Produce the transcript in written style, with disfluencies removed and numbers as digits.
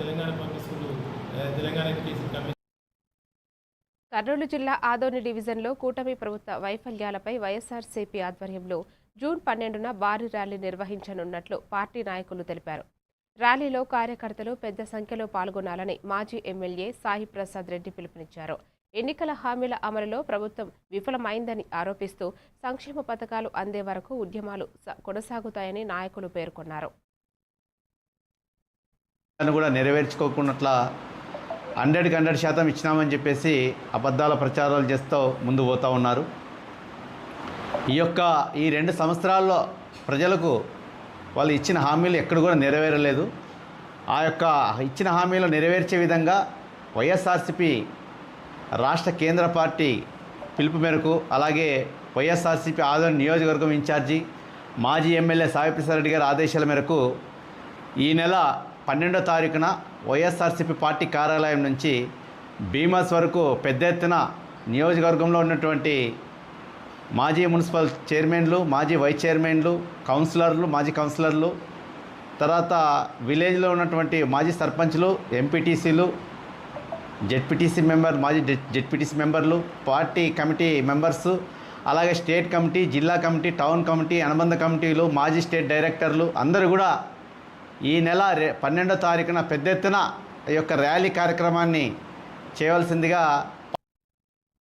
Telangana public school Telangana education commission. Kurnool జిల్లా ఆదోని డివిజన్లో కూటమి ప్రభుత్వ వైఫల్యాలపై వైఎస్ఆర్సీపీ ఆధ్వర్యంలో జూన్ 12న భారీ ర్యాలీ నిర్వహించనున్నట్లు పార్టీ నాయకులు తెలిపారు. ర్యాలీలో కార్యకర్తలు పెద్ద సంఖ్యలో పాల్గొనాలని మాజీ ఎమ్మెల్యే సాయి ప్రసాద్ రెడ్డి పిలుపునిచ్చారు. ఎన్నికల హామీల అమలులో ప్రభుత్వం విఫలమైందని ఆరోపిస్తూ సంక్షేమ పథకాలు అందే వరకు ఉద్యమాలు కొనసాగుతాయని నాయకులు పేర్కొన్నారు. కూడా నెరవేర్చుకోకున్నట్లా 100% ఇచ్చినామని చెప్పేసి అబద్ధాల ప్రచారాలు చేస్తూ ముందు పోతూ ఉన్నారు. ఈ 2 సంవత్సరాల్లో ప్రజలకు వాళ్ళు ఇచ్చిన హామీలు ఎక్కడ కూడా నెరవేరలేదు. ఆ యొక్క ఇచ్చిన హామీలు నెరవేర్చే విధంగా వైఎస్ఆర్సీపీ రాష్ట్ర కేంద్ర పార్టీ పిలుపు మేరకు, అలాగే వైఎస్ఆర్సీపీ ఆదోని నియోజకవర్గం ఇన్ఛార్జి మాజీ ఎమ్మెల్యే సాయి ప్రసాద్ రెడ్డి గారి ఆదేశాల మేరకు ఈ నెల 12వ తారీఖున వైఎస్ఆర్సీపీ పార్టీ కార్యాలయం నుంచి భీమస్ వరకు పెద్ద ఎత్తున నియోజకవర్గంలో ఉన్నటువంటి మాజీ మున్సిపల్ చైర్మన్లు, మాజీ వైస్ చైర్మన్లు, కౌన్సిలర్లు, మాజీ కౌన్సిలర్లు, తర్వాత విలేజ్లో ఉన్నటువంటి మాజీ సర్పంచ్లు, ఎంపీటీసీలు, జెడ్పీటీసీ మెంబర్, మాజీ జెడ్పీటీసీ మెంబర్లు, పార్టీ కమిటీ మెంబర్సు, అలాగే స్టేట్ కమిటీ, జిల్లా కమిటీ, టౌన్ కమిటీ, అనుబంధ కమిటీలు, మాజీ స్టేట్ డైరెక్టర్లు అందరూ కూడా ఈ నెల 12వ తారీఖున పెద్ద ఎత్తున ఈ యొక్క ర్యాలీ కార్యక్రమాన్ని చేయవలసిందిగా